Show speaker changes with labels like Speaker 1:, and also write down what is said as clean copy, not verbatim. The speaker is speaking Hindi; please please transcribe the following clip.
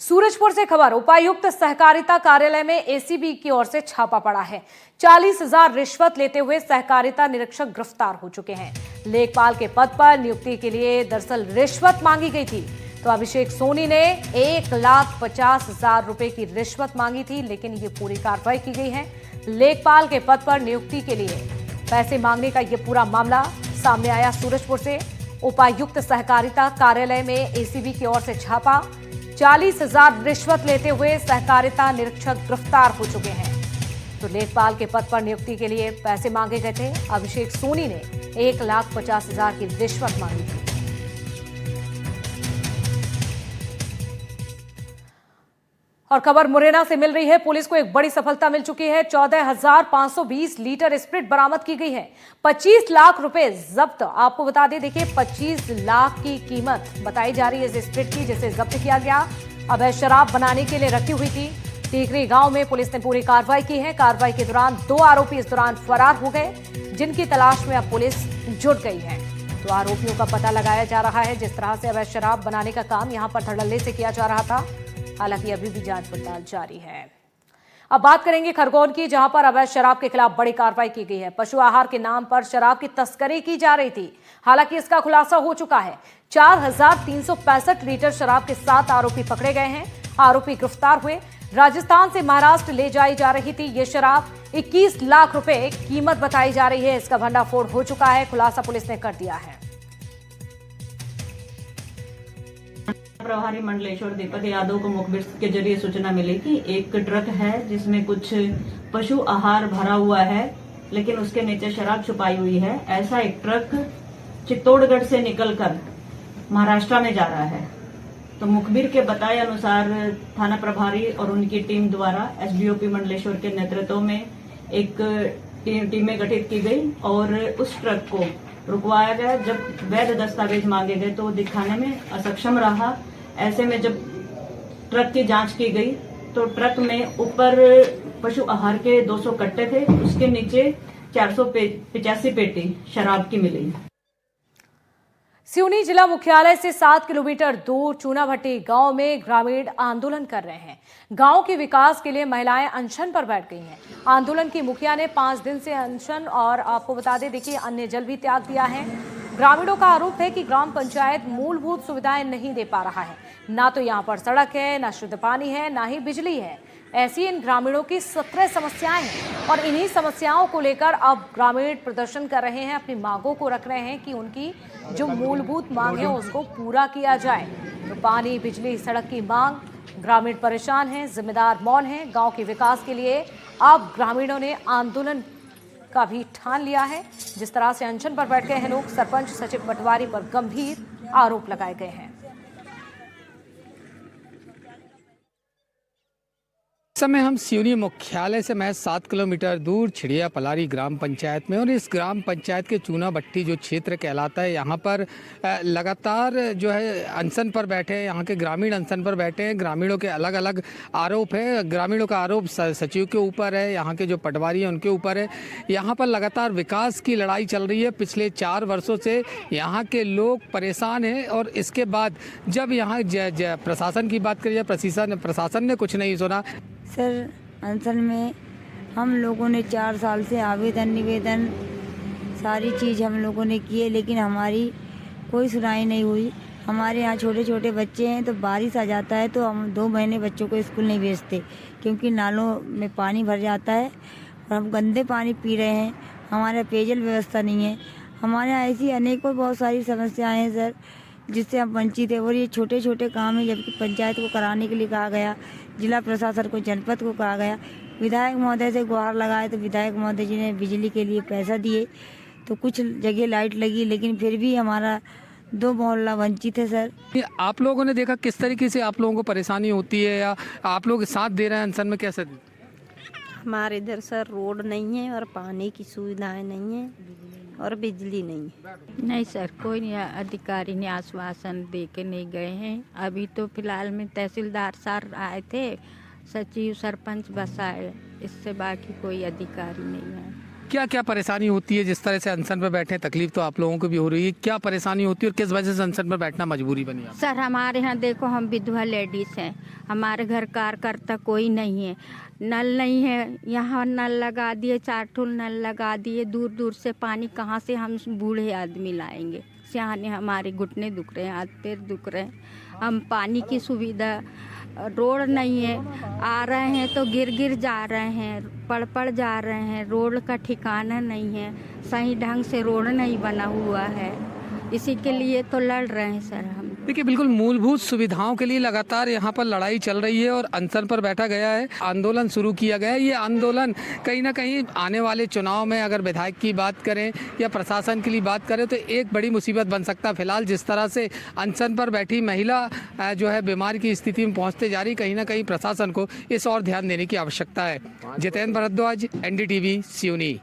Speaker 1: सूरजपुर से खबर। उपायुक्त सहकारिता कार्यालय में एसीबी की ओर से छापा पड़ा है। 40,000 रिश्वत लेते हुए सहकारिता निरीक्षक गिरफ्तार हो चुके हैं। लेखपाल के पद पर नियुक्ति के लिए दरअसल रिश्वत मांगी गई थी। तो अभिषेक सोनी ने 1,50,000 रुपए की रिश्वत मांगी थी, लेकिन ये पूरी कार्रवाई की गई है। लेखपाल के पद पर नियुक्ति के लिए पैसे मांगने का ये पूरा मामला सामने आया सूरजपुर से। उपायुक्त सहकारिता कार्यालय में एसीबी की ओर से छापा। 40,000 रिश्वत लेते हुए सहकारिता निरीक्षक गिरफ्तार हो चुके हैं। तो लेखपाल के पद पर नियुक्ति के लिए पैसे मांगे गए थे। अभिषेक सोनी ने 1,50,000 की रिश्वत मांगी थी। और खबर मुरैना से मिल रही है। पुलिस को एक बड़ी सफलता मिल चुकी है। 14,520 लीटर स्प्रिट बरामद की गई है। 25 लाख रुपए जब्त। आपको बता दें, देखिए 25 लाख की कीमत बताई जा रही है इस स्प्रिट की, जिसे जब्त किया गया। अवैध शराब बनाने के लिए रखी हुई थी। टीकरी गांव में पुलिस ने पूरी कार्रवाई की है। कार्रवाई के दौरान 2 आरोपी इस दौरान फरार हो गए, जिनकी तलाश में अब पुलिस जुट गई है। तो आरोपियों का पता लगाया जा रहा है। जिस तरह से अवैध शराब बनाने का काम यहां पर धड़ल्ले से किया जा रहा था, हालांकि अभी भी जांच पड़ताल जारी है। अब बात करेंगे खरगोन की, जहां पर अवैध शराब के खिलाफ बड़ी कार्रवाई की गई है। पशु आहार के नाम पर शराब की तस्करी की जा रही थी। हालांकि इसका खुलासा हो चुका है। 4,365 लीटर शराब के 7 आरोपी पकड़े गए हैं। आरोपी गिरफ्तार हुए। राजस्थान से महाराष्ट्र ले जाई जा रही थी ये शराब। 21 लाख रुपए कीमत बताई जा रही है। इसका भंडाफोड़ हो चुका है। खुलासा पुलिस ने कर दिया है।
Speaker 2: प्रभारी मंडलेश्वर दीपक यादव को मुखबिर के जरिए सूचना मिली कि एक ट्रक है जिसमें कुछ पशु आहार भरा हुआ है, लेकिन उसके नीचे शराब छुपाई हुई है। ऐसा एक ट्रक चित्तौड़गढ़ से निकलकर महाराष्ट्र में जा रहा है। तो मुखबिर के बताए अनुसार थाना प्रभारी और उनकी टीम द्वारा एसडीओपी मंडलेश्वर के नेतृत्व में एक टीमें गठित की गई और उस ट्रक को रुकवाया गया। जब वैध दस्तावेज मांगे गए तो दिखाने में असक्षम रहा। ऐसे में जब ट्रक की जांच की गई तो ट्रक में ऊपर पशु आहार के 200 कट्टे थे, उसके नीचे 485 पेटी शराब की मिली।
Speaker 1: सिवनी जिला मुख्यालय से 7 किलोमीटर दूर चूनाभट्टी गांव में ग्रामीण आंदोलन कर रहे हैं। गांव के विकास के लिए महिलाएं अनशन पर बैठ गई हैं। आंदोलन की मुखिया ने 5 दिन से अनशन और आपको बता दें, देखिए अन्य जल भी त्याग दिया है। ग्रामीणों का आरोप है कि ग्राम पंचायत मूलभूत सुविधाएं नहीं दे पा रहा है। ना तो यहाँ पर सड़क है, ना शुद्ध पानी है, ना ही बिजली है। ऐसी इन ग्रामीणों की 17 समस्याएं हैं और इन्हीं समस्याओं को लेकर अब ग्रामीण प्रदर्शन कर रहे हैं। अपनी मांगों को रख रहे हैं कि उनकी जो मूलभूत मांग है उसको पूरा किया जाए। तो पानी, बिजली, सड़क की मांग, ग्रामीण परेशान हैं, जिम्मेदार मौन हैं। गांव के विकास के लिए अब ग्रामीणों ने आंदोलन का भी ठान लिया है। जिस तरह से अनशन पर बैठ गए हैं लोग, सरपंच सचिव पटवारी पर गंभीर आरोप लगाए गए हैं।
Speaker 3: इस समय हम सिवनी मुख्यालय से महज 7 किलोमीटर दूर छिड़िया पलारी ग्राम पंचायत में, और इस ग्राम पंचायत के चूनाभट्टी जो क्षेत्र कहलाता है, यहाँ पर लगातार जो है अनशन पर बैठे हैं। यहाँ के ग्रामीण अनशन पर बैठे हैं। ग्रामीणों के अलग अलग आरोप है। ग्रामीणों का आरोप सचिव के ऊपर है, यहाँ के जो पटवारी हैं उनके ऊपर है। यहाँ पर लगातार विकास की लड़ाई चल रही है। पिछले 4 वर्षों से यहाँ के लोग परेशान हैं। और इसके बाद जब यहाँ प्रशासन की बात करिए, प्रशासन ने कुछ नहीं सुना।
Speaker 4: सर, अनशन में हम लोगों ने 4 साल से आवेदन निवेदन सारी चीज़ हम लोगों ने किए, लेकिन हमारी कोई सुनाई नहीं हुई। हमारे यहाँ छोटे छोटे बच्चे हैं, तो बारिश आ जाता है तो हम 2 महीने बच्चों को स्कूल नहीं भेजते, क्योंकि नालों में पानी भर जाता है और हम गंदे पानी पी रहे हैं। हमारे पेयजल व्यवस्था नहीं है। हमारे यहाँ ऐसी अनेकों बहुत सारी समस्याएँ हैं सर, जिससे हम वंचित है। और ये छोटे छोटे काम है, जबकि पंचायत को कराने के लिए कहा गया, जिला प्रशासन को, जनपद को कहा गया। विधायक महोदय से गुहार लगाए तो विधायक महोदय जी ने बिजली के लिए पैसा दिए, तो कुछ जगह लाइट लगी, लेकिन फिर भी हमारा 2 मोहल्ला वंचित है सर।
Speaker 3: आप लोगों ने देखा किस तरीके से आप लोगों को परेशानी होती है, या आप लोग साथ दे रहे हैं अनशन में? कैसे?
Speaker 5: हमारे इधर सर रोड नहीं है और पानी की सुविधाएं नहीं है और बिजली नहीं है।
Speaker 6: नहीं सर, कोई नहीं अधिकारी ने आश्वासन दे के नहीं गए हैं। अभी तो फिलहाल में तहसीलदार सर आए थे, सचिव, सरपंच बस आए, इससे बाकी कोई अधिकारी नहीं है।
Speaker 3: क्या क्या परेशानी होती है जिस तरह से अनशन पर बैठे? तकलीफ तो आप लोगों को भी हो रही है। क्या परेशानी होती है और किस वजह से अनशन पर बैठना मजबूरी बनी?
Speaker 6: सर, हमारे यहाँ देखो, हम विधवा लेडीज हैं हमारे घर कार्यकर्ता कोई नहीं है, नल नहीं है, यहाँ नल लगा दिए, 4 ठो नल लगा दिए, दूर दूर से पानी कहाँ से हम बूढ़े आदमी लाएंगे। सियाने हमारे घुटने दुख रहे हैं, हाथ पैर दुख रहे हैं। हम पानी की सुविधा, रोड नहीं है, आ रहे हैं तो गिर जा रहे हैं, पड़ जा रहे हैं, रोड का ठिकाना नहीं है, सही ढंग से रोड नहीं बना हुआ है, इसी के लिए तो लड़ रहे हैं सर हम।
Speaker 3: देखिए, बिल्कुल मूलभूत सुविधाओं के लिए लगातार यहाँ पर लड़ाई चल रही है और अनशन पर बैठा गया है, आंदोलन शुरू किया गया है। ये आंदोलन कहीं ना कहीं आने वाले चुनाव में अगर विधायक की बात करें या प्रशासन के लिए बात करें तो एक बड़ी मुसीबत बन सकता है। फिलहाल जिस तरह से अनशन पर बैठी महिला जो है बीमारी की स्थिति में पहुँचते जा रही, कहीं ना कहीं प्रशासन को इस और ध्यान देने की आवश्यकता है। जितेंद्र भारद्वाज, NDTV, सिवनी।